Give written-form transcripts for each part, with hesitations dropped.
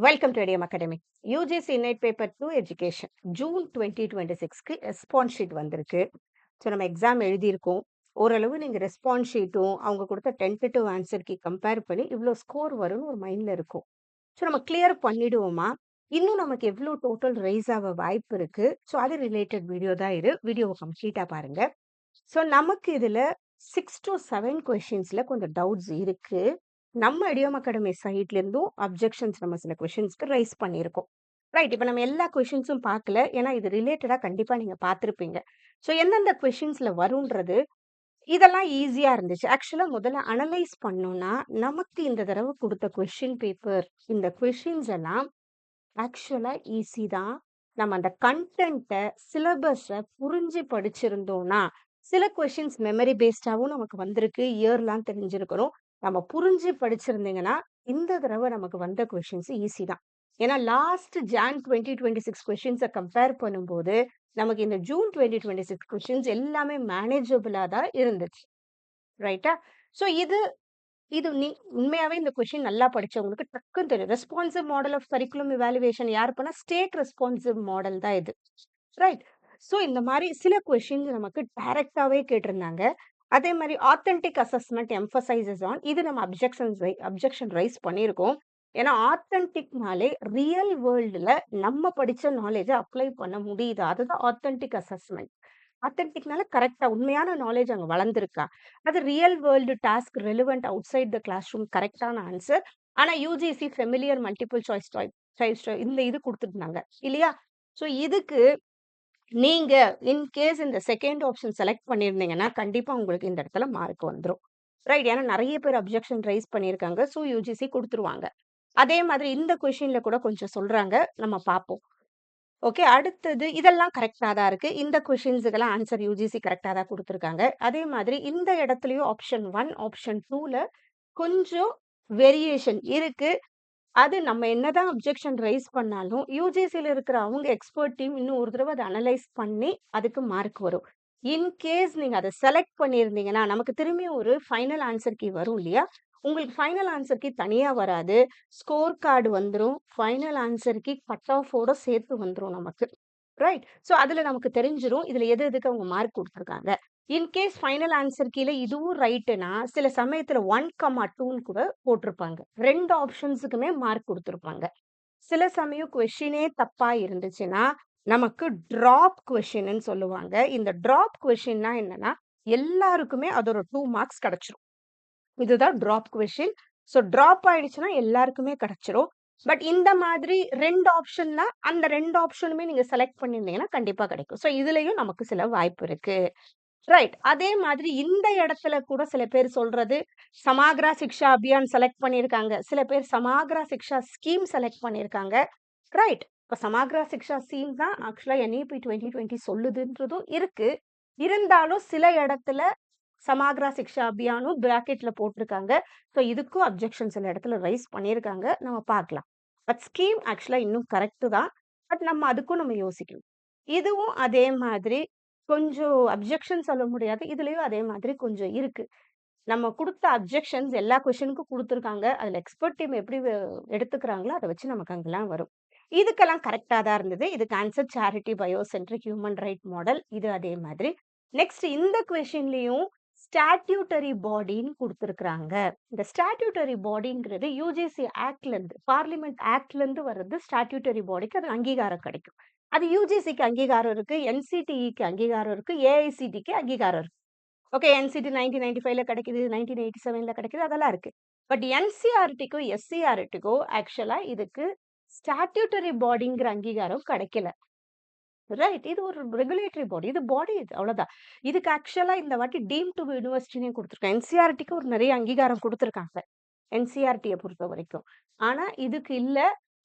Welcome to ஐடியம் academy. UGC NET paper 2 education June 2026க்கு response sheet வந்திருக்கு. So நம்ம எக்ஸாம் எழுதியிருக்கோம். ஓரளவு நீங்கள் ரெஸ்பான்ஸ் ஷீட்டும் அவங்க கொடுத்த டென்டேட்டிவ் ஆன்சருக்கு கம்பேர் பண்ணி இவ்வளோ ஸ்கோர் வரும்னு ஒரு மைண்டில் இருக்கும். ஸோ நம்ம கிளியர் பண்ணிடுவோமா? இன்னும் நமக்கு எவ்வளோ டோட்டல் ரைஸ் ஆக வாய்ப்பு இருக்கு? ஸோ அது ரிலேட்டட் வீடியோ தான் இது. வீடியோவை கம்ப்ளீட்டாக பாருங்க. ஸோ நமக்கு இதில் 6 to 7 கொஷின்ஸில் கொஞ்சம் டவுட்ஸ் இருக்கு. நம்ம ஐடியம் அகாடமி சைட்லேருந்தும் அப்ஜெக்ஷன்ஸ் நம்ம சில கொஷின்ஸ்க்கு ரைஸ் பண்ணியிருக்கோம். ரைட். இப்போ நம்ம எல்லா கொஷின்ஸும் பார்க்கல. ஏன்னா இது ரிலேட்டடாக கண்டிப்பாக நீங்கள் பார்த்துருப்பீங்க. ஸோ எந்தெந்த கொஷின்ஸில் வரும்ன்றது இதெல்லாம் ஈஸியாக இருந்துச்சு. ஆக்சுவலாக முதல்ல அனலைஸ் பண்ணோம்னா நமக்கு இந்த தடவை கொடுத்த கொஷின் பேப்பர் இந்த கொஷின்ஸ் எல்லாம் ஆக்சுவலாக ஈஸி தான். நம்ம அந்த கண்டென்ட்டை சிலபஸை புரிஞ்சு படிச்சிருந்தோம்னா சில கொஷின்ஸ் மெமரி பேஸ்டாகவும் நமக்கு வந்திருக்கு. இயர்லாம் தெரிஞ்சிருக்கணும். நம்ம புரிஞ்சு படிச்சிருந்தீங்கன்னா இந்த தடவை நமக்கு வந்த கொஷின்ஸ் ஈஸி தான். ஏன்னா லாஸ்ட் ஜான் 2026 கொஷின்ஸை கம்பேர் பண்ணும்போது நமக்கு இந்த ஜூன் 2026 கொஷின்ஸ் எல்லாமே மேனேஜபிளாக தான் இருந்துச்சு. ரைட்டா? ஸோ இது இது நீ உண்மையாவே இந்த கொஸ்டின் நல்லா படிச்சவங்களுக்கு டக்குன்னு தெரியும். Responsive model of curriculum evaluation யார் பண்ணா? ஸ்டேட் ரெஸ்பான்சிவ் மாடல் தான் இது. ரைட். ஸோ இந்த மாதிரி சில கொஸ்டின்ஸ் நமக்கு டைரக்டாவே கேட்டிருந்தாங்க. அதே மாதிரி ஆத்தென்டிக் அசஸ்மெண்ட் எம்பசைசஸ் ஆன் இது நம்ம அப்ஜெக்ஷன் ரைஸ் பண்ணியிருக்கோம். ஏன்னா ஆத்தென்டிக்னாலே ரியல் வேர்ல்டுல நம்ம படிச்ச நாலேஜை அப்ளை பண்ண முடியுது. அதுதான் ஆத்தென்டிக் அசஸ்மெண்ட். ஆத்தென்டிக்னால கரெக்ட்டா உண்மையான நாலேட்ஜ் அங்க வளர்ந்திருக்கா? அது real world task relevant outside the classroom கரெக்ட்டான ஆன்சர். ஆனா யுஜிசி ஃபெமிலியர் மல்டிபிள் சாய்ஸ் இந்த இது குடுத்துருந்தாங்க. இல்லையா? ஸோ இதுக்கு நீங்க இன் கேஸ் இந்த செகண்ட் ஆப்ஷன் செலக்ட் பண்ணியிருந்தீங்கன்னா, கண்டிப்பா உங்களுக்கு இந்த இடத்துல மார்க் வந்துரும். ரைட். ஏன்னா நெறைய பேர் அப்ஜெக்ஷன் ரைஸ் பண்ணியிருக்காங்க. ஸோ யுஜிசி குடுத்துருவாங்க. அதே மாதிரி இந்த கொஸ்டின்ல கூட கொஞ்சம் சொல்றாங்க. நம்ம பார்ப்போம். ஓகே. அடுத்தது இதெல்லாம் கரெக்ட்டா தான் இருக்கு. இந்த கொஸ்டின்ஸுக்கெல்லாம் ஆன்சர் யுஜிசி கரெக்ட்டா தான் குடுத்துருக்காங்க. அதே மாதிரி இந்த இடத்துலயும் ஆப்ஷன் 1, ஆப்ஷன் 2ல கொஞ்சம் வேரியேஷன் இருக்கு. அது நம்ம என்னதான் அப்ஜெக்ஷன் ரைஸ் பண்ணாலும், யுஜிசில இருக்கிற அவங்க எக்ஸ்பர்ட் டீம் இன்னும் ஒரு தடவ அத அனலைஸ் பண்ணி அதுக்கு மார்க் வரும். இன் கேஸ் நீங்க அத செலக்ட் பண்ணியிருந்தீங்கன்னா, நமக்கு திரும்பியும் ஒரு ஃபைனல் ஆன்சர் கீ வரும் இல்லையா? உங்களுக்கு ஃபைனல் ஆன்சர் கீ தனியா வராது. ஸ்கோர் கார்டு வந்துரும். ஃபைனல் ஆன்சர் கீ கட் ஆஃபோட சேர்த்து வந்துரும் நமக்கு. ரைட். ஸோ அதுல நமக்கு தெரிஞ்சிரும். இதுல எது எதுக்கு அவங்க மார்க் குடுத்துருக்காங்க. இன் கேஸ் ஃபைனல் ஆன்சர் கீழ இதுவும் ரைட்டுன்னா, சில சமயத்துல 1, 2ன்னு கூட போட்டிருப்பாங்க. 2 ஆப்ஷன்ஸுக்குமே மார்க் குடுத்துருப்பாங்க. சில சமயம் கொஸ்டினே தப்பா இருந்துச்சுன்னா, நமக்கு டிராப் கொஸ்டின்னு சொல்லுவாங்க. இந்த டிராப் கொஸ்டின்னா என்னன்னா, எல்லாருக்குமே அதோட 2 மார்க்ஸ் கிடைச்சிரும். இதுதான் டிராப் கொஸ்டின். ஸோ டிராப் ஆயிடுச்சுன்னா எல்லாருக்குமே கிடைச்சிரும். பட் இந்த மாதிரி 2 ஆப்ஷன்னா, அந்த 2 ஆப்ஷனுமே நீங்க செலக்ட் பண்ணியிருந்தீங்கன்னா கண்டிப்பா கிடைக்கும். ஸோ இதுலயும் நமக்கு சில வாய்ப்பு இருக்கு. ரைட். அதே மாதிரி இந்த இடத்துல கூட சில பேர் சொல்றது, சமாக்ரா சிக்ஷா அபியான் செலக்ட் பண்ணியிருக்காங்க. சில பேர் சமாக்ரா சிக்ஷா ஸ்கீம் செலக்ட் பண்ணியிருக்காங்க. ரைட். இப்ப சமாக்ரா சிக்ஷா ஸ்கீம் தான் ஆக்சுவலா NEP 2020 சொல்லுதுன்றதும் இருக்கு. இருந்தாலும் சில இடத்துல சமாக்ரா சிக்ஷா அபியானும் பிராக்கெட்ல போட்டிருக்காங்க. ஸோ இதுக்கும் அப்ஜெக்ஷன் சில இடத்துல ரைஸ் பண்ணியிருக்காங்க. நம்ம பார்க்கலாம். பட் ஸ்கீம் ஆக்சுவலா இன்னும் கரெக்ட் தான். பட் நம்ம அதுக்கும் நம்ம யோசிக்கணும். இதுவும் அதே மாதிரி கொஞ்சம் அப்ஜெக்ஷன் சொல்ல முடியாது. இதுலயும் அதே மாதிரி கொஞ்சம் இருக்கு. நம்ம குடுத்த அப்ஜெக்ஷன்ஸ் எல்லா கொஸ்டினுக்கும் குடுத்துருக்காங்க. அதுல எக்ஸ்பெர்ட் டீம் எப்படி எடுத்துக்கிறாங்களோ, அத வச்சு நமக்கு அங்கலாம் வரும். இதுக்கெல்லாம் கரெக்ட்டா தான் இருந்தது. இதுக்கு answer charity biocentric human right model. இது அதே மாதிரி. நெக்ஸ்ட் இந்த கொஸ்டின்லயும் ஸ்டாட்யூட்டரி பாடின்னு குடுத்துருக்காங்க. இந்த ஸ்டாட்யூட்டரி பாடிங்கிறது யுஜிசி ஆக்ட்லேருந்து, பார்லிமென்ட் ஆக்ட்லேருந்து வர்றது ஸ்டாட்யூட்டரி பாடிக்கு அது அங்கீகாரம் கிடைக்கும். அது யுஜிசிக்கு அங்கீகாரம் இருக்கு, NCTEக்கு அங்கீகாரம் இருக்கு, AICTக்கு அங்கீகாரம் இருக்கு. ஓகே. NCT 1995ல கிடைக்குது, 1987ல கிடைக்குது, அதெல்லாம் இருக்கு. பட் NCERTக்கும், SCERTக்கும் ஆக்சுவலா இதுக்கு ஸ்டாட்யூட்டரி பாடிங்கிற அங்கீகாரம் கிடைக்கல. ரைட். இது ஒரு ரெகுலேட்டரி பாடி. இது பாடி இது அவ்வளோதான். இதுக்கு ஆக்சுவலா இந்த வாட்டி டீம்ட் டு பி யூனிவர்சிட்டின்னே குடுத்துருக்காங்க. NCERTக்கு ஒரு நிறைய அங்கீகாரம் குடுத்துருக்காங்க. NCERTய பொறுத்தவரைக்கும். ஆனா இதுக்கு இல்ல.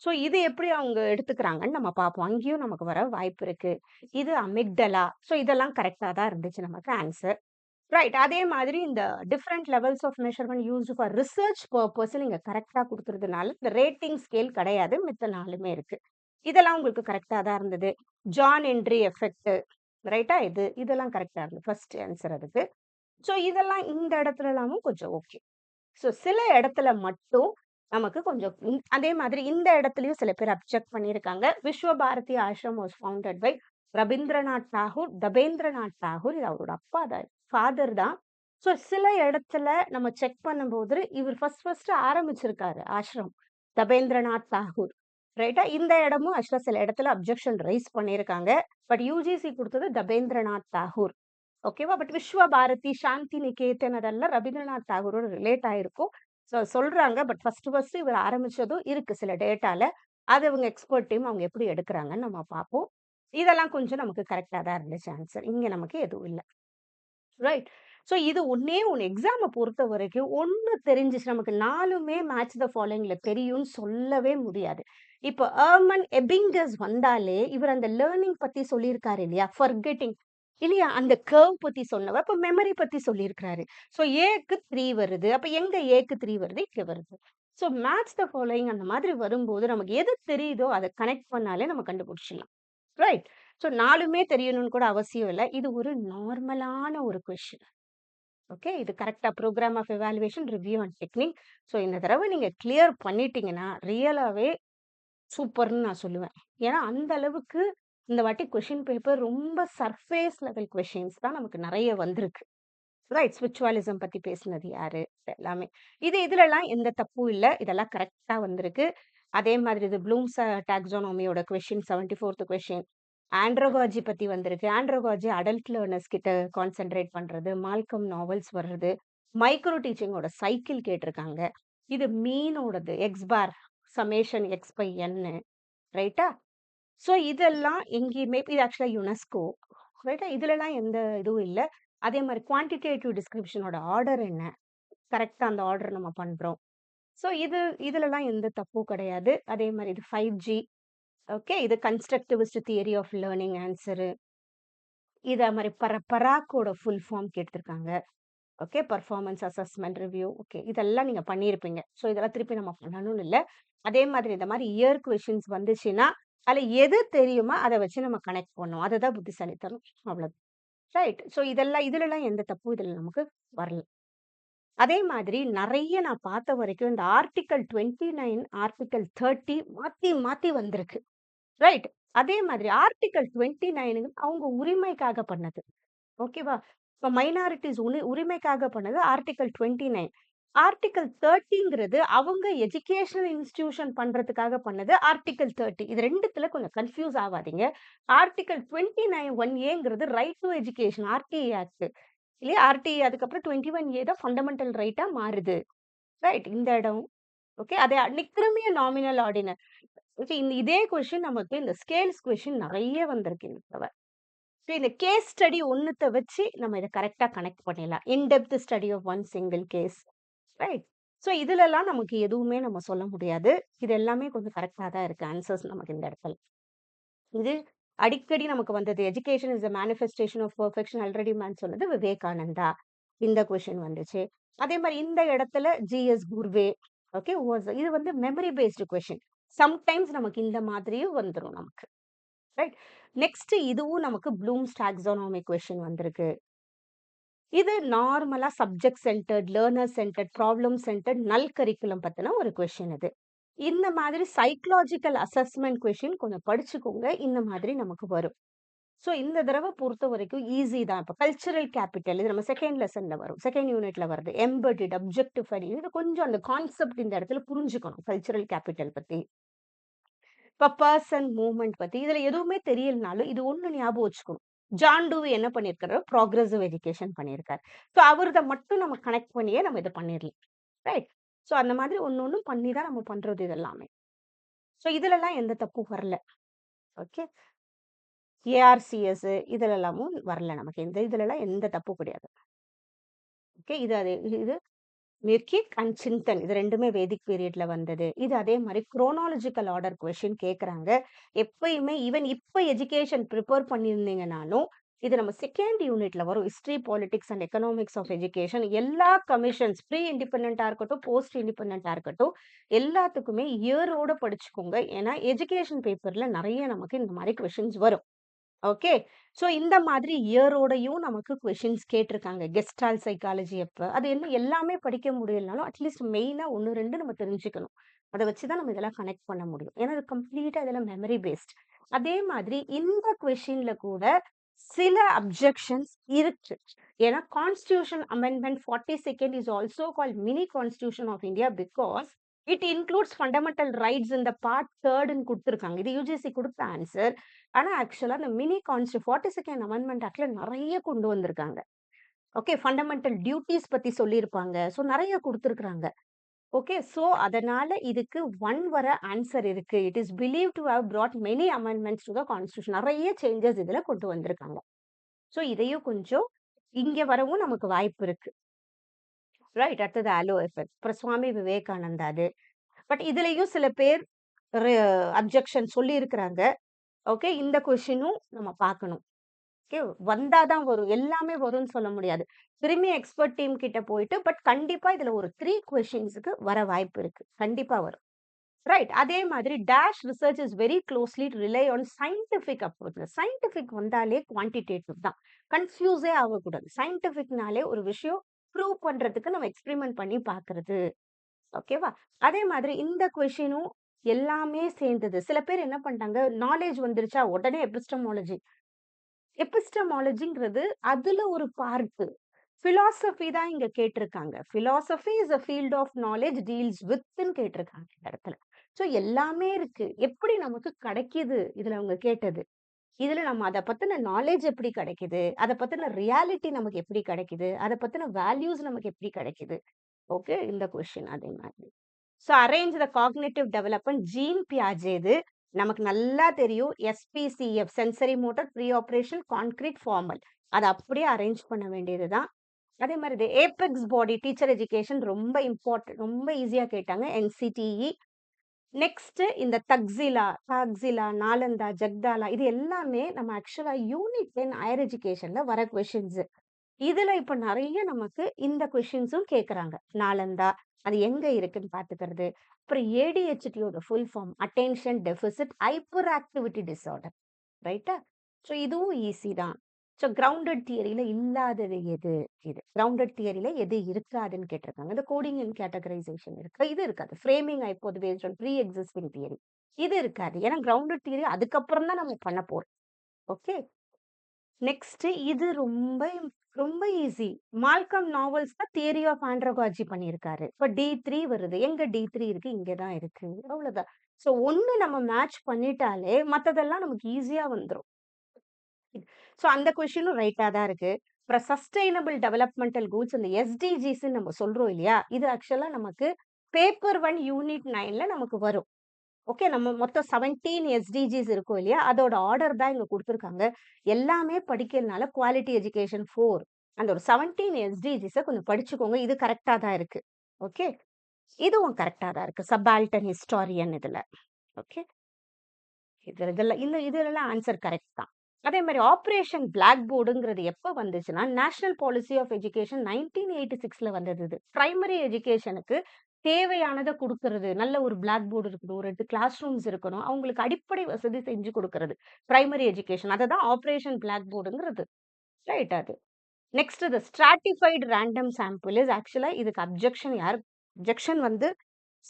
ஸோ இது எப்படி அவங்க எடுத்துக்கிறாங்கன்னு நம்ம பார்ப்போம். அங்கேயும் நமக்கு வர வாய்ப்பு இருக்கு. இது அமிக்டலா. ஸோ இதெல்லாம் கரெக்ட்டா தான் இருந்துச்சு நமக்கு ஆன்சர். ரைட். அதே மாதிரி இந்த different levels of measurement used for research purpose நீங்க கரெக்ட்டா குடுக்குறதுனால, இந்த ரேட்டிங் ஸ்கேல் கிடையாது. மித்த 4மே இருக்கு. இதெல்லாம் உங்களுக்கு கரெக்ட்டா தான் இருந்தது. ஜான் ஹென்றி எஃபெக்ட் ரைட்டா இது. இதெல்லாம் கரெக்ட்டா இருந்தது. ஃபர்ஸ்ட் ஆன்சர் அதுக்கு. ஸோ இதெல்லாம் இந்த இடத்துலலாமும் கொஞ்சம் ஓகே. ஸோ சில இடத்துல மட்டும் நமக்கு கொஞ்சம் அதே மாதிரி இந்த இடத்துலயும் சில பேர் அப்செக்ட் பண்ணியிருக்காங்க. Visva Bharati ashram was founded by Rabindranath Tagore, Debendranath Tagore. இது அவரோட அப்பா தான், ஃபாதர் தான். ஸோ சில இடத்துல நம்ம செக் பண்ணும்போது, இவர் ஃபர்ஸ்ட் ஆரம்பிச்சிருக்காரு ஆஷ்ரம். தபேந்திரநாத் தாகூர். ரைட்டா? இந்த இடமும் ஆக்சுவலா சில இடத்துல அப்ஜெக்ஷன் ரைஸ் பண்ணியிருக்காங்க. பட் யுஜிசி குடுத்தது தபேந்திரநாத் தாகூர். ஓகேவா? பட் விஸ்வ பாரதி, சாந்தி நிகேதன் அதெல்லாம் ரவீந்திரநாத் தாகூரோட ரிலேட் ஆயிருக்கும். சொல்றாங்க. பட் ஃபர்ஸ்ட் இவர் ஆரம்பிச்சதும் இருக்கு சில டேட்டால. அது அவங்க எக்ஸ்பெர்ட் டீம் அவங்க எப்படி எடுக்குறாங்கன்னு நம்ம பார்ப்போம். இதெல்லாம் கொஞ்சம் நமக்கு கரெக்ட்டா தான் இருந்துச்சு ஆன்சர். இங்க நமக்கு எதுவும் இல்ல. ரைட். ஸோ இது ஒண்ணே ஒண்ணு எக்ஸாம பொறுத்தவரைக்கும், ஒண்ணு தெரிஞ்சுச்சு நமக்கு 4மே மேட்ச் த ஃபாலோயிங்ல தெரியும்னு சொல்லவே முடியாது. இப்போ எர்மன் எபிங்கஸ் வந்தாலே, இவர் அந்த லேர்னிங் பத்தி சொல்லியிருக்காரு இல்லையா? ஃபர்கெட்டிங் இல்லையா? அந்த கர்வ் பத்தி சொன்னவர், அப்ப மெமரி பத்தி சொல்லியிருக்கிறாரு. ஸோ ஏக்கு 3 வருது. அப்ப எங்க ஏக்கு 3 வருது? இங்க வருது. ஸோ மேட்ச் த ஃபாலோயிங் அந்த மாதிரி வரும்போது, நமக்கு எது தெரியுதோ அத கனெக்ட் பண்ணாலே நம்ம கண்டுபிடிச்சிடலாம். ரைட். ஸோ 4மே தெரியணும்னு கூட அவசியம் இல்ல. இது ஒரு நார்மலான ஒரு கொஸ்டின். ஓகே. இது கரெக்ட்டா program of evaluation, review and technique. So இந்த தடவ நீங்க கிளியர் பண்ணிட்டீங்கன்னா, ரியலாவே சூப்பர்ன்னு நான் சொல்லுவேன். ஏன்னா, அந்த அளவுக்கு இந்த வாட்டி கொஸ்டின் பேப்பர் ரொம்ப சர்ஃபேஸ் லெவல் கொஸ்டின்ஸ் தான் நமக்கு நெறைய வந்திருக்கு. ரைட். ஸ்பிரிச்சுவலிசம் பத்தி பேசினது யாரு? எல்லாமே. இதுலலாம் எந்த தப்பும் இல்ல. இதெல்லாம் கரெக்ட்டா வந்திருக்கு. அதே மாதிரி இது ப்ளூம்ஸ் டாக்ஸானமியோட கொஸ்டின் 74த் கொஸ்டின். ஆண்ட்ரோகாஜி பத்தி வந்திருக்கு. ஆண்ட்ரோகாஜி அடல்ட் லேர்னர்ஸ் கிட்ட கான்சன்ட்ரேட் பண்றது, மால்கம் நாவல்ஸ் வர்றது, மைக்ரோ டீச்சிங்கோட சைக்கிள் கேட்டிருக்காங்க. இது மீனோடது X bar summation X by N ரைட்டா? ஸோ இதெல்லாம் எங்கேயுமே இது ஆக்சுவலா யுனெஸ்கோ ரைட்டா? இதுலலாம் எந்த இதுவும் இல்ல. அதே மாரி குவான்டிடேட்டிவ் டிஸ்கிரிப்ஷனோட ஆர்டர் என்ன? கரெக்ட்டா அந்த ஆர்டர் நம்ம பண்றோம். ஸோ இதுலலாம் எந்த தப்பும் கிடையாது. அதே மாரி இது 5G ஓகே. இது constructivist theory of learning answer. இதே மாரி பராக்கோட ஃபுல் ஃபார்ம் கேட்டிருக்காங்க. Okay. Performance assessment review. Okay. இதெல்லாம் நீங்க பண்ணியிருப்பீங்க. ஸோ இதெல்லாம் திருப்பி நம்ம பண்ணணும்னு இல்ல. அதே மாதிரி இந்த மாரி இயர் கொஸ்டின்ஸ் வந்துச்சுன்னா, அதுல எது தெரியுமோ அத வச்சு நம்ம கனெக்ட் பண்ணணும். அதுதான் புத்திசாலித்தனம். அவ்வளவு. ரைட். ஸோ இதுலலாம் எந்த தப்பும் இதுல நமக்கு வரல. அதே மாதிரி நெறைய நான் பார்த்த வரைக்கும் இந்த ஆர்டிக்கிள் 29, ஆர்டிக்கிள் 30 மாத்தி மாத்தி வந்திருக்கு. ரைட். அதே மாதிரி ஆர்டிக்கிள் 29 அவங்க உரிமைக்காக பண்ணது. ஓகேவா? இப்ப மைனாரிட்டீஸ் உரிமைக்காக பண்ணது ஆர்டிக்கிள் 29. ஆர்டிக்கிள் 30ங்கிறது அவங்க எஜுகேஷனல் இன்ஸ்டிடியூஷன் பண்றதுக்காக பண்ணது ஆர்டிக்கிள் 30. இது 2த்துல கொஞ்சம் கன்ஃப்யூஸ் ஆவாதீங்க. ஆர்டிக்கிள் 29 1ஏங்கிறது right to education RTE act. இல்லையா? ஆர்டிஇ அதுக்கப்புறம் 21ஏ தான் ஃபண்டமெண்டல் ரைட்டா மாறுது. ரைட். இந்த இடம். ஓகே. அதே நிக்ரமிய நாமினல் ஆர்டினர். ஓகே. இதே கொஸ்டின் நமக்கு இந்த ஸ்கேல்ஸ் கொஸ்டின் நெறைய வந்திருக்கு இந்த தடவ. ஸோ இந்த கேஸ் ஸ்டடி ஒண்ணுத்த வச்சு நம்ம இத கரெக்ட்டா கனெக்ட் பண்ணிடலாம். In depth study of one single case. Right. So இதுலலாம் நமக்கு எதுவுமே நம்ம சொல்ல முடியாது. இது எல்லாமே கொஞ்சம் கரெக்ட்டா தான் இருக்கு ஆன்சர்ஸ் நமக்கு இந்த இடத்துல. இது அடிக்கடி நமக்கு வந்தது. Education is a manifestation of perfection already man சொன்னது விவேகானந்தா. இந்த கொஸ்டின் வந்துச்சு. அதே மாரி இந்த இடத்துல ஜிஎஸ் குர்வே. ஓகே. இது வந்து மெமரி பேஸ்டு கொஸ்டின். சம்டைம்ஸ் நமக்கு இந்த மாதிரியும் வந்துரும் நமக்கு. ரைட். நெக்ஸ்ட் இதுவும் நமக்கு ப்ளூம்ஸ் டாக்ஸானமி கொஸ்டின் வந்திருக்கு. இது நார்மலா subject centred, learner centred, problem centred, நல் கரிக்குலம் பத்தின ஒரு கொஸ்டின் இது. இந்த மாதிரி சைக்காலஜிக்கல் அசஸ்மென்ட் கொஸ்டின் கொஞ்சம் படிச்சுக்கோங்க. இந்த மாதிரி நமக்கு வரும். ஸோ இந்த தடவ பொறுத்தவரைக்கும் ஈஸி தான். இப்ப கல்ச்சரல் கேபிட்டல் இது நம்ம 2ண்ட் லெசன்ல வரும். 2ண்ட் யூனிட்ல வருது. எம்பெடட், அப்ஜெக்டிஃபைங் இது கொஞ்சம் அந்த கான்செப்ட் இந்த இடத்துல புரிஞ்சுக்கணும். கல்ச்சரல் கேபிட்டல் பத்தி. இப்ப பெர்சன், மூவ்மெண்ட் பத்தி இதுல எதுவுமே தெரியலனாலும், இது ஒண்ணு ஞாபகம் வச்சுக்கணும். ஜான் டூவி என்ன பண்ணியிருக்காரு? ப்ராக்ரெசிவ் எஜுகேஷன் பண்ணியிருக்காரு. ஸோ அவரத மட்டும் நம்ம கனெக்ட் பண்ணியே நம்ம இத பண்ணிரலாம். ரைட். ஸோ அந்த மாதிரி ஒண்ணு ஒண்ணும் பண்ணி தான் நம்ம பண்றது இது எல்லாமே. ஸோ இதுலலாம் எந்த தப்பும் வரல. ஓகே. ஏஆர்சிஎஸ் இதுலலாமும் வரல நமக்கு. இதுலலாம் எந்த தப்பும் கிடையாது. ஓகே. இது நிர்கிக் அண்ட் சிந்தன் இது 2மே வேதிக் பீரியட்ல வந்தது. இது அதே மாரி குரோனாலஜிக்கல் ஆர்டர் கொஸ்டின் கேட்கறாங்க. எப்பயுமே ஈவன் இப்ப எஜுகேஷன் பிரிப்பேர் பண்ணியிருந்தீங்கனாலும், இது நம்ம 2ண்ட் யூனிட்ல வரும். History, politics and economics of education எல்லா கமிஷன்ஸ் ப்ரீ இண்டிபெண்டன்ட்டா இருக்கட்டும், போஸ்ட் இண்டிபெண்டன்ட்டா இருக்கட்டும், எல்லாத்துக்குமே இயரோட படிச்சுக்கோங்க. ஏன்னா, எஜுகேஷன் பேப்பர்ல நெறைய நமக்கு இந்த மாரி கொஸ்டின்ஸ் வரும். ஓகே. ஸோ இந்த மாதிரி இயரோடையும் நமக்கு கொஸ்டின்ஸ் கேட்டிருக்காங்க. கெஸ்டால் சைக்காலஜி அப்ப. அது என்ன எல்லாமே படிக்க முடியலனாலும், அட்லீஸ்ட் மெயினா 1, 2 நம்ம தெரிஞ்சுக்கணும். அத வச்சு தான் நம்ம இதெல்லாம் கனெக்ட் பண்ண முடியும். ஏன்னா, இது கம்ப்ளீட்டா இதெல்லாம் மெமரி பேஸ்ட். அதே மாதிரி இந்த கொஸ்டின்ல கூட சில அப்ஜெக்ஷன்ஸ் இருக்கு. ஏன்னா, constitution amendment 42nd is also called mini constitution of India because it includes fundamental rights in the part 3ன்னு குடுத்துருக்காங்க. இது யுஜிசி குடுத்த ஆன்சர். ஆனா, ஆக்சுவலா இந்த மினி 42nd அமெண்ட்மென்ட் ஆக்ட்ல நெறைய கொண்டு வந்திருக்காங்க. ஓகே. ஃபண்டமெண்டல் டியூட்டீஸ் பத்தி சொல்லியிருப்பாங்க. ஸோ நெறைய குடுத்துருக்காங்க. ஓகே. ஸோ அதனால இதுக்கு 1 வர ஆன்சர் இருக்கு. It is believed to have brought many amendments to the constitution. நெறைய சேஞ்சஸ் இதுல கொண்டு வந்திருக்காங்க. ஸோ இதையும் கொஞ்சம் இங்க வரவும் நமக்கு வாய்ப்பு இருக்கு. ரைட். அடுத்தது ஆலோ எஃபெக்ட். அப்புறம் சுவாமி விவேகானந்தா அது. பட் இதுலயும் சில பேர் ரி அப்ஜெக்ஷன் சொல்லியிருக்கிறாங்க. ஓகே. இந்த கொஸ்டினும் நம்ம பார்க்கணும். ஓகே. வந்தா தான் வரும். எல்லாமே வரும்னு சொல்ல முடியாது. திரும்பி எக்ஸ்பெர்ட் டீம் கிட்ட போயிட்டு பட் கண்டிப்பா இதுல ஒரு 3 கொஸ்டின்ஸ்க்கு வர வாய்ப்பு இருக்கு. கண்டிப்பா வரும். ரைட். அதே மாதிரி dash research is very closely rely on scientific approach. Scientific வந்தாலே குவான்டிடேட்டிவ் தான். கன்ஃப்யூஸே ஆகக்கூடாது. சயன்டிஃபிக்னாலே ஒரு விஷயம் ப்ரூவ் பண்றதுக்கு நம்ம எக்ஸ்பெரிமென்ட் பண்ணி பார்க்கிறது. ஓகேவா? அதே மாதிரி இந்த கொஸ்டினும் எல்லாமே சேர்ந்தது. சில பேர் என்ன பண்ணிட்டாங்க, நாலேட்ஜ் வந்துருச்சா உடனே எபிஸ்டமாலஜி. எபிஸ்டமாலஜிங்கிறது அதுல ஒரு பார்ட்டு. பிலாசபி தான் இங்க கேட்டிருக்காங்க. Philosophy is a field of knowledge deals வித்ன்னு கேட்டிருக்காங்க இந்த இடத்துல. ஸோ எல்லாமே இருக்கு. எப்படி நமக்கு கிடைக்குது? இதுல அவங்க கேட்டது. இதுல நம்ம அத பத்தின நாலேட்ஜ் எப்படி கிடைக்குது? அத பத்தின ரியாலிட்டி நமக்கு எப்படி கிடைக்குது? அத பத்தின வேல்யூஸ் நமக்கு எப்படி கிடைக்குது? ஓகே. இந்த கொஸ்டின் அதே மாதிரி. So arrange the cognitive development Jean பியாஜேது நமக்கு நல்லா தெரியும். SPCF sensory motor pre operation concrete formal. அத அப்படியே அரேஞ்ச் பண்ண வேண்டியது தான். அதே மாரி இது ஏபெக்ஸ் பாடி டீச்சர் எஜுகேஷன் ரொம்ப இம்பார்ட்டன்ட். ரொம்ப ஈஸியா கேட்டாங்க. என்சிடிஇ. நெக்ஸ்ட் இந்த தாக்ஸிலா, நாலந்தா, ஜக்தாலா இது எல்லாமே நம்ம ஆக்சுவலா யூனிட் 10 ஹையர் எஜுகேஷன்ல வர கொஸ்டின்ஸ். இதுல இப்ப நெறைய நமக்கு இந்த கொஸ்டின்ஸும் கேட்கறாங்க. நாலந்தா, அது எங்க இருக்குன்னு பார்த்துக்கிறது. அப்புறம் ஏடிஹெச்டியோட full form attention deficit hyper activity disorder. ரைட்டா? ஸோ இதுவும் ஈஸி தான். ஸோ கிரவுண்டட் தியரியில இல்லாதது எது? இது. கிரவுண்டட் தியரியில எது இருக்காதுன்னு கேட்டிருக்காங்க. இந்த கோடிங் அண்ட் கேட்டகரைசேஷன் இருக்கு. இது இருக்காது. Framing hypothesis based on pre existing theory. இது இருக்காது. ஏன்னா கிரவுண்டட் தியரி அதுக்கப்புறம் தான் நம்ம பண்ண போறோம். ஓகே. நெக்ஸ்ட் இது ரொம்ப ஈஸி. மால்கம் நாவல்ஸ் தான் தியரி ஆஃப் ஆண்ட்ரோகாஜி பண்ணியிருக்காரு. இப்ப D3 வருது. எங்க D3 இருக்கு? இங்க தான் இருக்கு. அவ்வளவுதான். ஸோ 1 நம்ம மேட்ச் பண்ணிட்டாலே மத்ததெல்லாம் நமக்கு ஈஸியா வந்துரும். ஸோ அந்த கொஸ்டினும் ரைட்டா தான் இருக்கு. அப்புறம் சஸ்டெய்னபிள் டெவலப்மெண்டல் கோல்ஸ் இந்த எஸ்டிஜிஸ்ன்னு நம்ம சொல்றோம் இல்லையா? இது ஆக்சுவலா நமக்கு பேப்பர் 1 யூனிட் 9ல நமக்கு வரும். ஓகே. நம்ம மொத்தம் 17 எஸ்டிஜிஸ் இருக்கும் இல்லையா? அதோட ஆர்டர் தான் இங்க குடுத்துருக்காங்க. எல்லாமே படிக்கிறதுனால குவாலிட்டி எஜுகேஷன் 4 அந்த ஒரு 17 எஸ்டிஜிஸ கொஞ்சம் படிச்சுக்கோங்க. இது கரெக்ட்டா தான் இருக்கு. ஓகே. இதுவும் கரெக்ட்டா தான் இருக்கு. சப்பால்டன் ஹிஸ்டாரியன் இதுல. ஓகே. இதுலலாம் ஆன்சர் கரெக்ட் தான். அதே மாரி ஆப்பரேஷன் பிளாக் போர்டுங்கிறது எப்ப வந்துச்சுன்னா, நேஷனல் பாலிசி ஆஃப் எஜுகேஷன் 1986ல வந்தது இது. பிரைமரி எஜுகேஷனுக்கு தேவையானத குடுக்குறது. நல்ல ஒரு பிளாக் போர்டு இருக்கணும். 2 கிளாஸ் ரூம்ஸ் இருக்கணும். அவங்களுக்கு அடிப்படை வசதி செஞ்சு குடுக்குறது. Primary education. அததான் ஆப்பரேஷன் பிளாக் போர்டுங்கிறது. ரைட் அது. Next the stratified random sample is ஆக்சுவலா இதுக்கு அப்ஜெக்ஷன் வந்து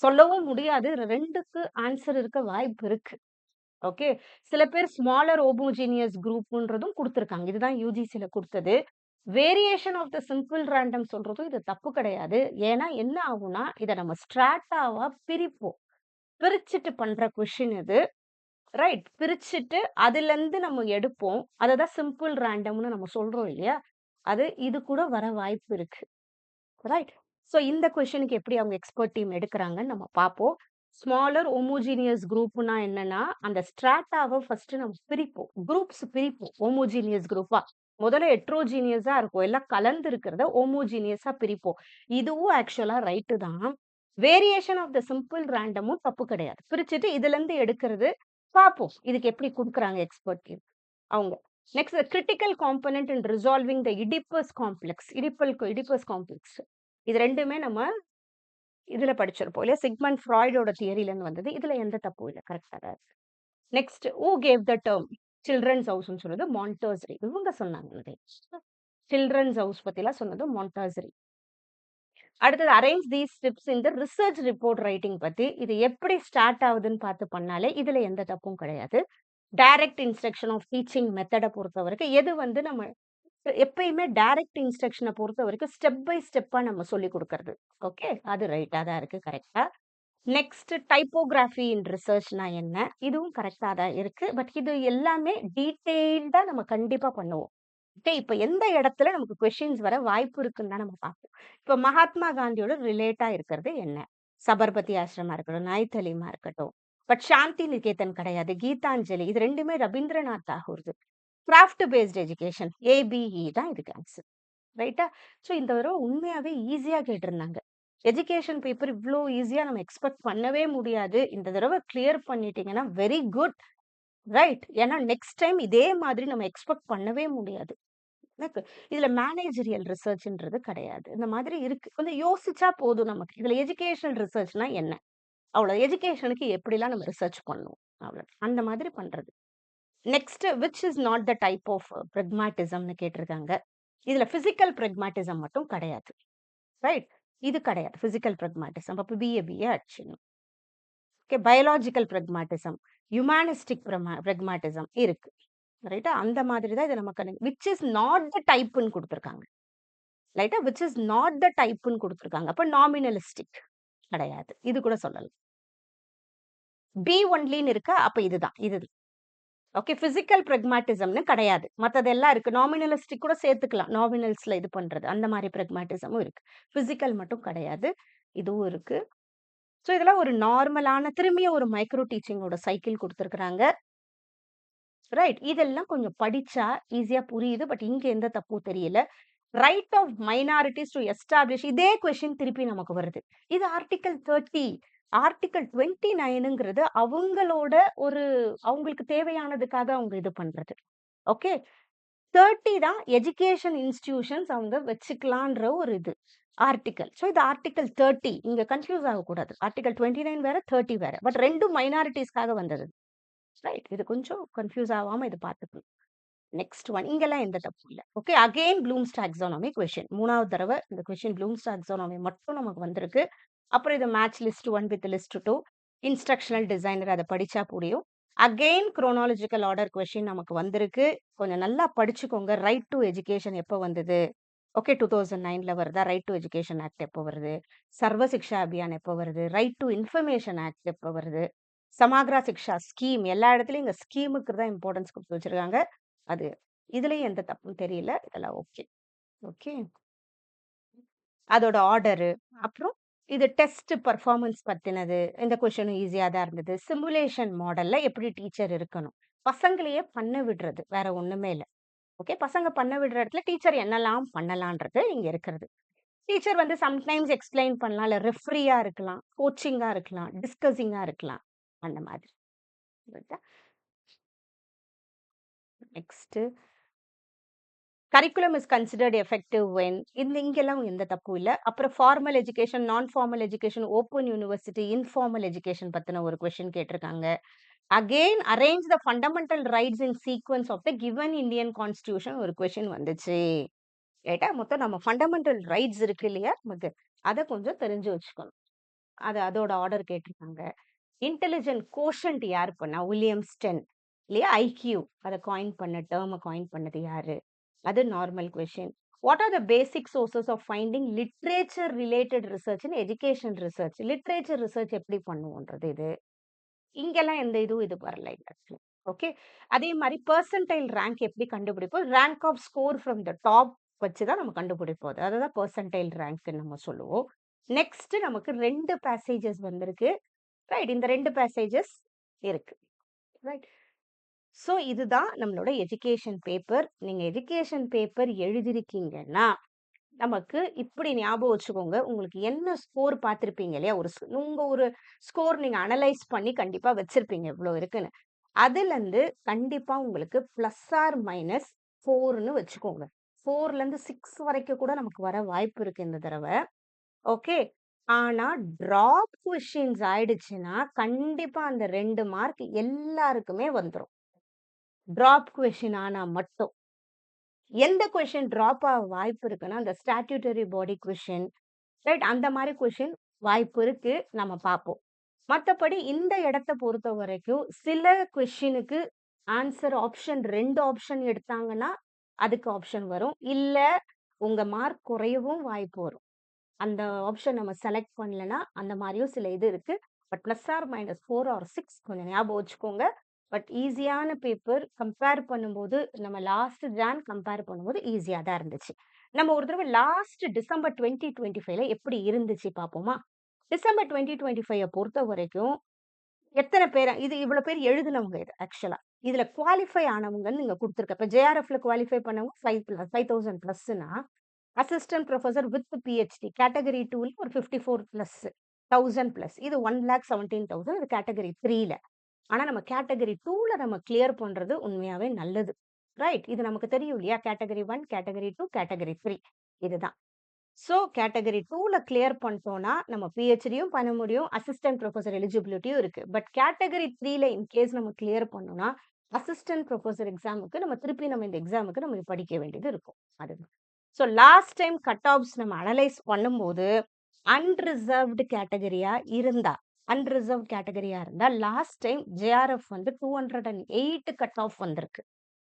சொல்லவும் முடியாது. 2க்கு ஆன்சர் இருக்க வாய்ப்பு இருக்கு. ஓகே. சில பேர் ஸ்மாலர் ஹோமோஜீனியஸ் குரூப்ன்றதும் குடுத்துருக்காங்க. இதுதான் யுஜிசில குடுத்தது. Variation of the simple random சொல்றதும் இது தப்பு கிடையாது. ஏன்னா என்ன ஆகும்னா, இத நம்ம ஸ்ட்ராட்டாவா பிரிப்போம். பிரிச்சுட்டு பண்ற கொஸ்டின் இது. ரைட். பிரிச்சுட்டு அதுலருந்து நம்ம எடுப்போம். அததான் சிம்பிள் ரேண்டம்னு நம்ம சொல்றோம் இல்லையா? இது கூட வர வாய்ப்பு இருக்கு. ரைட். ஸோ இந்த கொஸ்டினுக்கு எப்படி அவங்க எக்ஸ்பெர்ட் டீம் எடுக்குறாங்கன்னு நம்ம பார்ப்போம். ஸ்மாலர் ஹோமோஜீனியஸ் குரூப்னா என்னன்னா, அந்த ஸ்ட்ராட்டாவ ஃபர்ஸ்ட் நம்ம பிரிப்போம். குரூப்ஸ் பிரிப்போம். ஹோமோஜீனியஸ் குரூப்பா. முதல்ல ஹெட்ரோஜீனியஸா இருக்கும். எல்லாம் கலந்து இருக்கிறத ஹோமோஜீனியஸா பிரிப்போம். இதுவும் ஆக்சுவலா ரைட்டு தான். வேரியேஷன் ஆஃப் த சிம்பிள் ரேண்டமும் தப்பு கிடையாது. பிரிச்சுட்டு இதுலருந்து எடுக்கிறது பார்ப்போம். இதுக்கு எப்படி குடுக்குறாங்க எக்ஸ்பெர்ட் டீம் அவங்க. நெக்ஸ்ட் கிரிட்டிக்கல் காம்போனன்ட் இன் ரிசால்விங் த இடிப்பஸ் காம்ப்ளெக்ஸ். Oedipus complex. இது 2மே நம்ம இதுல படிச்சிருப்போம் இல்லையா? சிக்மண்ட் ஃப்ராய்டோட தியரில இருந்து வந்தது. இதுல எந்த தப்பும் இல்ல. கரெக்ட்டா தான் இருக்கு. Next who gave the term? Children's ஹவுஸ்ன்னு சொன்னது மான்டெசரி. இவங்க சொன்னாங்க இது. சில்ட்ரன்ஸ் ஹவுஸ் பத்திலாம் சொன்னது மான்டெசரி. அடுத்தது arrange these steps in the research report writing பத்தி. இது எப்படி ஸ்டார்ட் ஆகுதுன்னு பார்த்து பண்ணாலே இதுல எந்த தப்பும் கிடையாது. டைரக்ட் இன்ஸ்ட்ரக்ஷன் ஆஃப் டீச்சிங் மெத்தட பொறுத்தவரைக்கும் எது வந்து நம்ம எப்பயுமே டைரக்ட் இன்ஸ்ட்ரக்ஷன பொறுத்தவரைக்கும் ஸ்டெப் பை ஸ்டெப்பா நம்ம சொல்லிக் குடுக்கறது. ஓகே. அது ரைட்டா தான் இருக்கு. கரெக்ட்டா. நெக்ஸ்ட் டைப்போகிராஃபி இன் ரிசர்ச்னா என்ன? இதுவும் கரெக்ட்டா தான் இருக்கு. பட் இது எல்லாமே டீட்டெயில்டா நம்ம கண்டிப்பா பண்ணுவோம். ஓகே. இப்ப எந்த இடத்துல நமக்கு கொஸ்டின்ஸ் வர வாய்ப்பு இருக்குன்னு தான் நம்ம பார்ப்போம். இப்ப மகாத்மா காந்தியோட ரிலேட்டா இருக்கிறது என்ன? சபர்மதி ஆசிரமா இருக்கட்டும், நாய்தலீமா இருக்கட்டும். பட் சாந்தி நிகேதன் கிடையாது. கீதாஞ்சலி இது 2மே ரவீந்திரநாத் தாகூர்து. கிராஃப்ட் பேஸ்ட் எஜுகேஷன் ஏபிஇ தான் இதுக்கு ஆன்சர். ரைட்டா? ஸோ இந்த தடவ உண்மையாவே ஈஸியா கேட்டிருந்தாங்க. எஜுகேஷன் பேப்பர் இவ்ளோ ஈஸியா நம்ம எக்ஸ்பெக்ட் பண்ணவே முடியாது. இந்த தடவ கிளியர் பண்ணிட்டீங்கன்னா வெரி குட். ரைட். ஏன்னா நெக்ஸ்ட் டைம் இதே மாதிரி நம்ம எக்ஸ்பெக்ட் பண்ணவே முடியாது. எனக்கு இதுல மேனேஜரியல் ரிசர்ச்ன்றது கிடையாது. இந்த மாதிரி இருக்கு. கொஞ்சம் யோசிச்சா போதும் நமக்கு. இதுல எஜுகேஷனல் ரிசர்ச்னா என்ன? அவ்வளோ. எஜுகேஷனுக்கு எப்படிலாம் நம்ம ரிசர்ச் பண்ணணும்? அவ்வளோ. அந்த மாதிரி பண்றது. Next which is not the type of பிராக்மேட்டிசம்னு கேட்டிருக்காங்க. இதுல பிசிக்கல் பிராக்மேட்டிசம் மட்டும் கிடையாது. ரைட்? இது கிடையாது. Physical pragmatism. அப்ப பிஏ அடிச்சிடணும். Okay. Biological pragmatism, humanistic pragmatism இருக்கு. ரைட்டா? அந்த மாதிரி தான் இது நமக்கு விச் இஸ் நாட் த டைப்ன்னு குடுத்துருக்காங்க. ரைட்டா? விச் இஸ் நாட் த டைப்ன்னு குடுத்துருக்காங்க. அப்ப நாமினலிஸ்டிக் கிடையாது. இது கூட சொல்லலாம். பி ஒன்லின்னு இருக்கா? அப்ப இதுதான். இது ஓகே. பிசிக்கல் பிராக்மேட்டிசம்னு கிடையாது. மத்ததெல்லாம் இருக்கு. நாமினலிஸ்டிக் கூட சேர்த்துக்கலாம். நாமினல்ஸ்ல இது பண்றது. அந்த மாரி பிராக்மேட்டிசமும் இருக்கு. பிசிக்கல் மட்டும் கிடையாது. இதுவும் இருக்கு. ஸோ இதெல்லாம் ஒரு நார்மலான திரும்பியும் ஒரு மைக்ரோ டீச்சிங்கோட சைக்கிள் குடுத்துருக்காங்க. ரைட். இதெல்லாம் கொஞ்சம் படிச்சா ஈஸியா புரியுது. பட் இங்க எந்த தப்பும் தெரியல. ரைட் ஆஃப் மைனாரிட்டீஸ் டூ எஸ்டாப்ளிஷ் இதே கொஸ்டின் திருப்பி நமக்கு வருது. இது ஆர்டிகிள் 30. ஆர்டிகிள் 29ங்கிறது அவங்களோட ஒரு அவங்களுக்கு தேவையானதுக்காக அவங்க இது பண்றது. ஓகே. 30 தான் எஜுகேஷன் இன்ஸ்டிடியூஷன்ஸ் அவங்க வச்சுக்கலான்ற ஒரு இது. ஆர்டிக்கிள். ஸோ இது ஆர்டிக்கிள் 30. இங்க கன்ஃப்யூஸ் ஆகக்கூடாது. ஆர்டிக்கிள் 29 வேற, 30 வேற. பட் 2ம் மைனாரிட்டீஸ்க்காக வந்தது. ரைட். இது கொஞ்சம் கன்ஃப்யூஸ் ஆவாம இது பார்த்துக்கணும். Next one. இங்கெல்லாம் எந்த தப்பும் இல்ல. Okay. Again blooms taxonomy question. 3வது தடவ இந்த கொஸ்டின் ப்ளூம்ஸ் டாக்ஸானமி மட்டும் நமக்கு வந்திருக்கு. அப்புறம் இது match list 1 with list 2. Instructional designer அத படிச்சா புரியும். அகைன் குரோனாலஜிக்கல் ஆர்டர் கொஸ்டின் நமக்கு வந்திருக்கு. கொஞ்சம் நல்லா படிச்சுக்கோங்க. ரைட் டூ எஜுகேஷன் எப்ப வந்தது? ஓகே. 2009ல வருதா? ரைட் டூ எஜுகேஷன் ஆக்ட் எப்போ வருது? சர்வ சிக்ஷா அபியான் எப்போ வருது? ரைட் டூ இன்ஃபர்மேஷன் ஆக்ட் எப்போ வருது? சமாக்ரா சிக்ஷா ஸ்கீம் எல்லா இடத்துலயும் இங்க ஸ்கீமுக்கு தான் இம்பார்ட்டன்ஸ் குடுத்து வச்சிருக்காங்க. அது இதுலயும் எந்த தப்பும் தெரியல. இதெல்லாம் ஓகே. ஓகே. அதோட ஆர்டரு. அப்புறம் இது டெஸ்ட் பெர்ஃபார்மன்ஸ் பத்தினது. இந்த கொஸ்டினும் ஈஸியா தான் இருந்தது. சிமுலேஷன் மாடல்ல எப்படி டீச்சர் இருக்கணும்? பசங்களையே பண்ண விடுறது. வேற ஒண்ணுமே இல்ல. ஓகே. பசங்க பண்ண விடுற இடத்துல டீச்சர் என்னலாம் பண்ணலான்றது இங்க இருக்கிறது. டீச்சர் வந்து சம்டைம்ஸ் எக்ஸ்பிளைன் பண்ணலாம். இல்ல ரெஃப்ரியா இருக்கலாம். கோச்சிங்கா இருக்கலாம். டிஸ்கஸிங்கா இருக்கலாம். அந்த மாதிரி. Next curriculum is considered effective when இங்கெல்லாம் எந்த தப்பும் இல்ல. அப்புறம் formal education, non formal education, open university, informal education பத்தின ஒரு கொஸ்டின் கேட்டிருக்காங்க. Again arrange the fundamental rights in sequence of the given Indian constitution ஒரு கொஸ்டின் வந்துச்சு. ரைட்டா? மொத்தம் நம்ம ஃபண்டமெண்டல் ரைட்ஸ் இருக்கு இல்லையா? நமக்கு அத கொஞ்சம் தெரிஞ்சு வச்சுக்கணும். அதோட ஆர்டர் கேட்டிருக்காங்க. இன்டெலிஜென்ட் கோஷன்ட் யார் பண்ணா? வில்லியம் ஸ்டென் இல்லையா? ஐக்யூ அத காயின் பண்ண டெர்ம காயின் பண்ணது யாரு? அது normal question. What are the basic sources of finding literature related research in education research? Literature research எப்படி பண்ணுவோன்றது இது. இங்கெல்லாம் எந்த இதுவும் இது வரல இந்த இடத்துல. ஓகே. அதே மாரி பெர்சன்டைல் ரேங்க் எப்படி கண்டுபிடிப்போம்? Rank of score from the top வச்சு தான் நம்ம கண்டுபிடிப்போம். அதுதான் பெர்சன்டைல் ரேங்க்ன்னு நம்ம சொல்லுவோம். நெக்ஸ்ட் நமக்கு 2 பேசேஜஸ் வந்திருக்கு. ரைட். இந்த 2 பேசேஜஸ் இருக்கு. ரைட். ஸோ இதுதான் நம்மளோட எஜுகேஷன் பேப்பர். நீங்க எஜுகேஷன் பேப்பர் எழுதியிருக்கீங்கன்னா, நமக்கு இப்படி ஞாபகம் வச்சுக்கோங்க. உங்களுக்கு என்ன ஸ்கோர் பார்த்திருப்பீங்க இல்லையா? உங்க ஒரு ஸ்கோர் நீங்க அனலைஸ் பண்ணி கண்டிப்பா வச்சிருப்பீங்க இவ்ளோ இருக்குன்னு. அதுலருந்து கண்டிப்பா உங்களுக்கு பிளஸ் ஆர் மைனஸ் 4ன்னு வச்சுக்கோங்க. 4லருந்து 6 வரைக்கும் கூட நமக்கு வர வாய்ப்பு இருக்கு இந்த தடவ. ஓகே. ஆனா டிராப் கொஸ்டின்ஸ் ஆயிடுச்சுன்னா, கண்டிப்பா அந்த 2 மார்க் எல்லாருக்குமே வந்துரும். ட்ராப் கொஸ்டின் ஆனா மட்டும். எந்த கொஸ்டின் ட்ராப் ஆக வாய்ப்பு இருக்குன்னா, அந்த ஸ்டாட்யூட்டரி பாடி கொஸ்டின், ரைட்? அந்த மாரி கொஸ்டின் வாய்ப்பு இருக்கு. நம்ம பார்ப்போம். மத்தபடி இந்த இடத்த பொறுத்தவரைக்கும், சில கொஸ்டினுக்கு ஆன்சர் ஆப்ஷன் 2 ஆப்ஷன் எடுத்தாங்கன்னா, அதுக்கு ஆப்ஷன் வரும். இல்ல உங்க மார்க் குறையவும் வாய்ப்பு வரும். அந்த ஆப்ஷன் நம்ம செலக்ட் பண்ணலன்னா, அந்த மாரியும் சில இது இருக்கு. But plus or minus 4 or 6 கொஞ்சம் ஞாபகம் வச்சுக்கோங்க. பட் ஈஸியான பேப்பர் கம்பேர் பண்ணும்போது, நம்ம லாஸ்ட் ஜான் கம்பேர் பண்ணும்போது ஈஸியா தான் இருந்துச்சு. நம்ம ஒரு தடவ லாஸ்ட் டிசம்பர் 2025ல எப்படி இருந்துச்சு பார்ப்போமா? டிசம்பர் 2025 பொறுத்தவரைக்கும், எத்தன பேர் இது இவ்வளோ பேர் எழுதுனவங்க இது ஆக்சுவலா. இதுல குவாலிஃபை ஆனவங்கன்னு நீங்க குடுத்துருக்க. இப்ப ஜேஆர்எஃப்ல குவாலிஃபை பண்ணவங்க 5000 பிளஸ்னா, assistant professor with PhD category 2ல ஒரு 54 பிளஸ் 1000 பிளஸ். இது 1,17,000 இது கேட்டகரி 3ல. ஆனா நம்ம கேட்டகரி 2ல நம்ம கிளியர் பண்றது உண்மையாவே நல்லது. ரைட்? இது நமக்கு தெரியும் இல்லையா? கேட்டகரி 1, கேட்டகரி 2, கேட்டகரி 3 இதுதான். ஸோ கேட்டகரி 2ல கிளியர் பண்ணிட்டோம்னா, நம்ம பிஹெச்டியும் பண்ண முடியும். அசிஸ்டன்ட் புரொஃபசர் எலிஜிபிலிட்டியும் இருக்கு. பட் கேட்டகரி 3ல இன்கேஸ் நம்ம கிளியர் பண்ணோம்னா, அசிஸ்டன்ட் புரொஃபசர் எக்ஸாமுக்கு நம்ம திருப்பி நம்ம இந்த எக்ஸாமுக்கு நம்ம படிக்க வேண்டியது இருக்கும். அதுதான். So last time cut of நம்ம அனலைஸ் பண்ணும்போது, அன்ரிசர்வ்டு கேட்டகரியா இருந்தா அன்ரிசர்வ்ட் கேட்டகரியா இருந்தா, லாஸ்ட் டைம் ஜேஆர்எஃப் வந்து 208 கட் ஆஃப் வந்திருக்கு.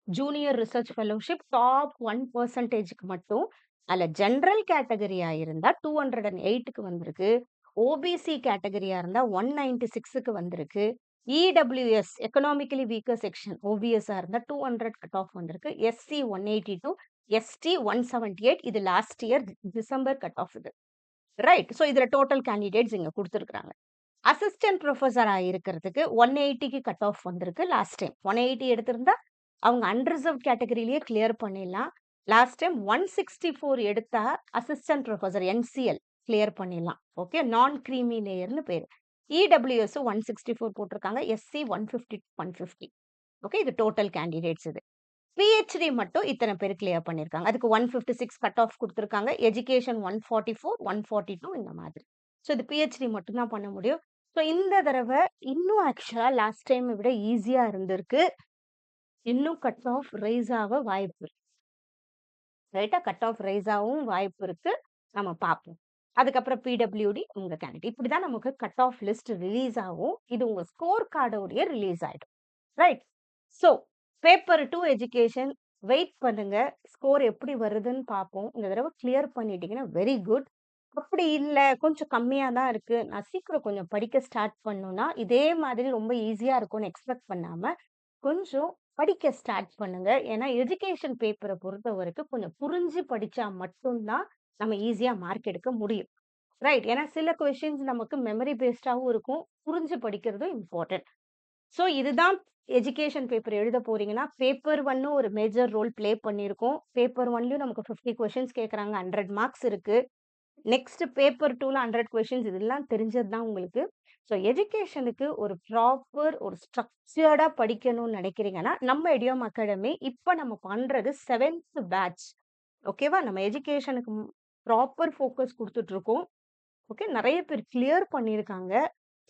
ஜூனியர் ரிசர்ச் ஃபெலோஷிப் டாப் 1%க்கு மட்டும். அதுல ஜெனரல் கேட்டகரியா இருந்தா 208க்கு வந்திருக்கு. ஓபிசி கேட்டகரியா இருந்தா 196க்கு வந்திருக்கு. இடபிள்யூஎஸ் எக்கனாமிக்கலி வீக்கர் செக்ஷன் ஓபிஎஸ்ஸா இருந்தா 200 கட் ஆஃப் வந்திருக்கு. எஸ்சி 182, எஸ்டி 178 இது last year December cut off இது. ரைட்? ஸோ இதுல டோட்டல் கேண்டிடேட்ஸ் இங்க குடுத்துருக்காங்க. அசிஸ்டன்ட் புரொஃபஸரா இருக்கிறதுக்கு 180க்கு கட் ஆஃப் வந்திருக்கு லாஸ்ட் டைம். 180 எடுத்திருந்தா, அவங்க அன்ரிசர்வ்ட் கேட்டகரியிலேயே கிளியர் பண்ணிடலாம். லாஸ்ட் டைம் 164 எடுத்தா அசிஸ்டன்ட் புரொஃபசர் என்சிஎல் கிளியர் பண்ணிடலாம். ஓகே. நான் கிரீமி லேயர்னு பேரு. இடபிள்யூஎஸ் 164 போட்டிருக்காங்க. எஸ்சி 150, 150. ஓகே. இது டோட்டல் கேண்டிடேட்ஸ் இது. பிஹெச்டி மட்டும் இத்தனை பேர் கிளியர் பண்ணியிருக்காங்க. அதுக்கு 156 கட் ஆஃப் குடுத்துருக்காங்க. எஜுகேஷன் 144, 142 இந்த மாதிரி. ஸோ இது பிஹெச்டி மட்டும் தான் பண்ண முடியும். ஸோ இந்த தடவ இன்னும் ஆக்சுவலா லாஸ்ட் டைம் விட ஈஸியா இருந்திருக்கு. இன்னும் கட் ஆஃப் ரைஸ் ஆக வாய்ப்பு இருக்கு. ரைட்டா? கட் ஆஃப் ரைஸ் ஆகவும் வாய்ப்பு இருக்கு. நம்ம பார்ப்போம். அதுக்கப்புறம் பிடபிள்யூடி உங்க கேண்டிடேட். இப்படிதான் நமக்கு கட் ஆஃப் லிஸ்ட் ரிலீஸ் ஆகும். இது உங்க ஸ்கோர் கார்டோடயே ரிலீஸ் ஆயிடும். Right? So paper 2 education wait பண்ணுங்க. ஸ்கோர் எப்படி வருதுன்னு பார்ப்போம். இந்த தடவ கிளியர் பண்ணிட்டீங்கன்னா வெரி குட். அப்படி இல்ல, கொஞ்சம் கம்மியா தான் இருக்கு. நான் சீக்கிரம் கொஞ்சம் படிக்க ஸ்டார்ட் பண்ணணும்னா, இதே மாதிரி ரொம்ப ஈஸியா இருக்கும்னு எக்ஸ்பெக்ட் பண்ணாம, கொஞ்சம் படிக்க ஸ்டார்ட் பண்ணுங்க. ஏன்னா எஜுகேஷன் பேப்பர பொறுத்தவரைக்கும் கொஞ்சம் புரிஞ்சு படிச்சா மட்டும் தான் நம்ம ஈஸியா மார்க் எடுக்க முடியும். ரைட்? ஏன்னா சில கொஸ்டின்ஸ் நமக்கு மெமரி பேஸ்டாவும் இருக்கும். புரிஞ்சு படிக்கிறதும் இம்பார்ட்டன்ட். ஸோ இதுதான் எஜுகேஷன் பேப்பர் எழுத போறீங்கன்னா, பேப்பர் 1 ஒரு மேஜர் ரோல் ப்ளே பண்ணியிருக்கும். பேப்பர் 1லயும் நமக்கு 50 கொஸ்டின்ஸ் கேட்கறாங்க. 100 மார்க்ஸ் இருக்கு. நெக்ஸ்ட் பேப்பர் 2ல 100 கொஸ்டின்ஸ் இதெல்லாம் தெரிஞ்சது தான் உங்களுக்கு. ஸோ எஜுகேஷனுக்கு ஒரு ப்ராப்பர் ஒரு ஸ்ட்ரக்சர்டா படிக்கணும்னு நினைக்கிறீங்கன்னா, நம்ம இடியோம் அகாடமி இப்ப நம்ம பண்றது 7த் பேட்ச். ஓகேவா? நம்ம எஜுகேஷனுக்கு ப்ராப்பர் ஃபோக்கஸ் குடுத்துட்டு இருக்கோம். ஓகே. நெறைய பேர் கிளியர் பண்ணியிருக்காங்க.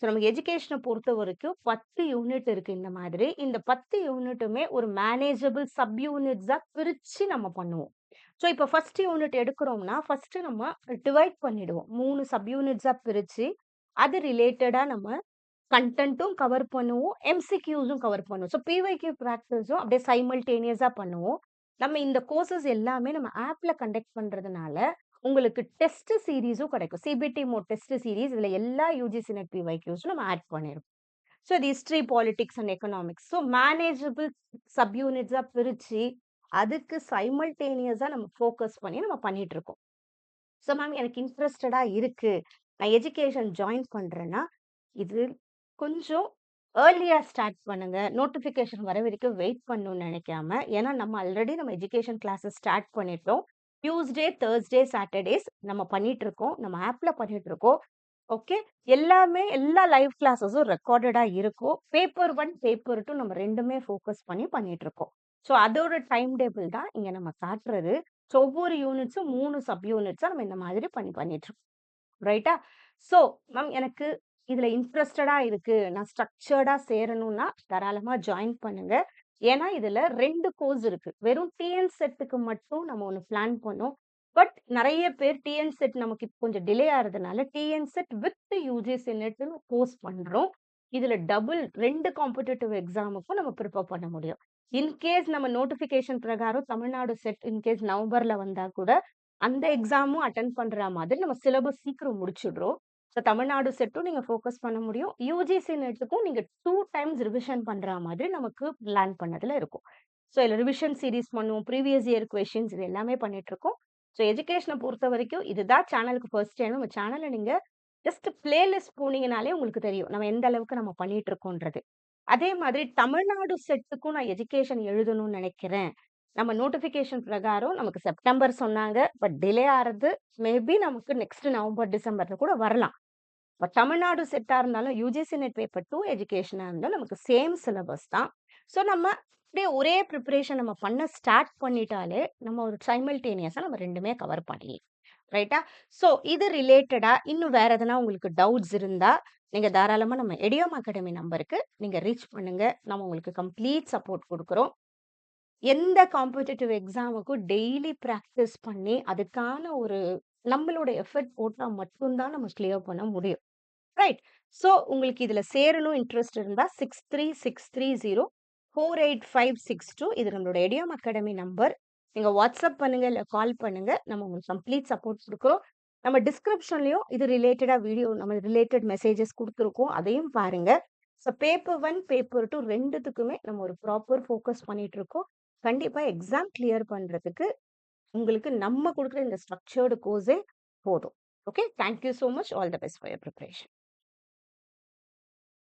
ஸோ நமக்கு எஜுகேஷன பொறுத்தவரைக்கும் 10 யூனிட் இருக்கு இந்த மாதிரி. இந்த 10 யூனிட்டுமே ஒரு மேனேஜபிள் சப் யூனிட்ஸா பிரிச்சு நம்ம பண்ணுவோம். ஸோ இப்ப ஃபர்ஸ்ட் யூனிட் எடுக்கிறோம்னா, ஃபர்ஸ்ட் நம்ம டிவைட் பண்ணிடுவோம். 3 சப் யூனிட்ஸா பிரிச்சு, அது ரிலேட்டடா நம்ம கன்டென்ட்டும் கவர் பண்ணுவோம். எம்சிக்யூஸும் கவர் பண்ணுவோம். ஸோ பிஒய்க்யூ பிராக்டிஸும் அப்படியே சைமல்டேனியஸா பண்ணுவோம். நம்ம இந்த கோர்சஸ் எல்லாமே நம்ம ஆப்ல கண்டக்ட் பண்றதுனால, உங்களுக்கு டெஸ்ட் சீரிஸும் கிடைக்கும். சிபிடி மோட் டெஸ்ட் சீரிஸ் இதுல எல்லா யுஜிசி நெட் பிஒய்க்யூஸும் நம்ம ஆட் பண்ணியிருக்கோம். ஸோ இது history, politics and economics. So manageable sub யூனிட்ஸா பிரிச்சு, அதுக்கு சைமல்டேனியஸா நம்ம ஃபோக்கஸ் பண்ணி நம்ம பண்ணிட்டு இருக்கோம். ஸோ மேம் எனக்கு இன்ட்ரஸ்டடா இருக்கு. நான் எஜுகேஷன் ஜாயின் பண்றேன்னா, இது கொஞ்சம் ஏர்லியா ஸ்டார்ட் பண்ணுங்க. நோட்டிஃபிகேஷன் வர வரைக்கும் வெயிட் பண்ணணும்னு நினைக்காம, ஏன்னா நம்ம ஆல்ரெடி நம்ம எஜுகேஷன் கிளாஸஸ் ஸ்டார்ட் பண்ணிட்டோம். டியூஸ்டே, தர்ஸ்டே, சாட்டர்டேஸ் நம்ம பண்ணிட்டு இருக்கோம். நம்ம ஆப்ல பண்ணிட்டு இருக்கோம். ஓகே. எல்லாமே எல்லா லைவ் கிளாஸஸும் ரெக்கார்டடா இருக்கும். பேப்பர் 1, பேப்பர் 2 நம்ம 2மே ஃபோக்கஸ் பண்ணி பண்ணிட்டு இருக்கோம். ஸோ அதோட டைம் டேபிள் தான் இங்க நம்ம காட்டுறது. ஸோ ஒவ்வொரு யூனிட்ஸும் 3 சப் யூனிட்ஸா நம்ம இந்த மாதிரி பண்ணிட்டு இருக்கோம். ரைட்டா? ஸோ மேம் எனக்கு இதுல இன்ட்ரஸ்டடா இருக்கு. நான் ஸ்ட்ரக்சர்டா சேரணும்னா தாராளமா ஜாயின் பண்ணுங்க. ஏன்னா, இதுல 2 கோர்ஸ் இருக்கு. வெறும் டிஎன் செட்டுக்கு மட்டும் நம்ம ஒண்ணு பிளான் பண்ணோம். பட் நெறைய பேர் டிஎன் செட் நமக்கு இப்ப கொஞ்சம் டிலே ஆறதுனால, டிஎன் செட் வித் யுஜிசி நெட்ன்னு கோர்ஸ் பண்றோம். இதுல டபுள் 2 காம்படிட்டிவ் எக்ஸாமுக்கும் நம்ம ப்ரிப்பேர் பண்ண முடியும். இன்கேஸ் நம்ம நோட்டிஃபிகேஷன் பிரகாரம் தமிழ்நாடு செட் இன்கேஸ் நவம்பர்ல வந்தா கூட, அந்த எக்ஸாமும் அட்டெண்ட் பண்ற மாதிரி நம்ம சிலபஸ் சீக்கிரம் முடிச்சுடுறோம். ஸோ தமிழ்நாடு செட்டும் நீங்க ஃபோக்கஸ் பண்ண முடியும். யுஜிசி நெட்டுக்கும் நீங்க 2 டைம்ஸ் ரிவிஷன் பண்ற மாதிரி நமக்கு பிளான் பண்ணதுல இருக்கும். ஸோ இதுல ரிவிஷன் சீரிஸ் பண்ணுவோம். ப்ரீவியஸ் இயர் கொஸ்டின்ஸ் இது எல்லாமே பண்ணிட்டுருக்கோம். ஸோ எஜுகேஷன பொறுத்தவரைக்கும் இதுதான் சேனலுக்கு ஃபர்ஸ்ட் டைம். நம்ம சேனல நீங்க ஜஸ்ட் பிளேலிஸ்ட் போனீங்கனாலே உங்களுக்கு தெரியும். நம்ம எந்த அளவுக்கு நம்ம பண்ணிட்டு இருக்கோன்றது. அதே மாதிரி தமிழ்நாடு செட்டுக்கும் நான் எஜுகேஷன் எழுதணும்னு நெனைக்கிறேன். நம்ம நோட்டிஃபிகேஷன் பிரகாரம் நமக்கு செப்டம்பர் சொன்னாங்க. பட் டிலே ஆறது மேபி நமக்கு நெக்ஸ்ட் நவம்பர், டிசம்பர்ல கூட வரலாம். பட் தமிழ்நாடு செட்டா இருந்தாலும் யுஜிசி நெட் பேப்பர் 2 எஜுகேஷனா இருந்தாலும் நமக்கு சேம் சிலபஸ் தான். ஸோ நம்ம அப்படியே ஒரே ப்ரிப்பரேஷன் நம்ம பண்ண ஸ்டார்ட் பண்ணிட்டாலே, நம்ம ஒரு சைமல்டேனியஸா நம்ம 2மே கவர் பண்ணிடலாம். ரைட்டா? ஸோ இது ரிலேட்டடா இன்னும் வேற எதனா உங்களுக்கு டவுட்ஸ் இருந்தா, நீங்க தாராளமா நம்ம எடியோம் அகாடமி நம்பருக்கு நீங்க ரீச் பண்ணுங்க. நம்ம உங்களுக்கு கம்ப்ளீட் சப்போர்ட் குடுக்குறோம். எந்த காம்படிட்டிவ் எக்ஸாமுக்கும் டெய்லி பிராக்டிஸ் பண்ணி, அதுக்கான ஒரு நம்மளோட எஃபோர்ட் போட்டா மட்டும் தான் நம்ம கிளியர் பண்ண முடியும். ரைட். ஸோ உங்களுக்கு இதுல சேரணும் இன்ட்ரெஸ்ட் இருந்தா 6363048562 இது நம்மளோட எடியோம் அகாடமி நம்பர். நீங்க வாட்ஸ்அப் பண்ணுங்க, இல்ல கால் பண்ணுங்க. நம்ம உங்களுக்கு கம்ப்ளீட் சப்போர்ட் குடுக்குறோம். நம்ம டிஸ்கிரிப்ஷன்லயும் இது ரிலேட்டடா வீடியோ நம்ம ரிலேட்டட் மெசேஜஸ் குடுத்துருக்கோம். அதையும் பாருங்க. ஸோ பேப்பர் 1, பேப்பர் 2 2த்துக்குமே நம்ம ஒரு ப்ராப்பர் ஃபோக்கஸ் பண்ணிட்டு இருக்கோம். கண்டிப்பா எக்ஸாம் கிளியர் பண்றதுக்கு உங்களுக்கு நம்ம குடுக்குற இந்த ஸ்ட்ரக்சர்டு கோர்ஸே போதும். Okay. Thank you so much. All the best for your preparation.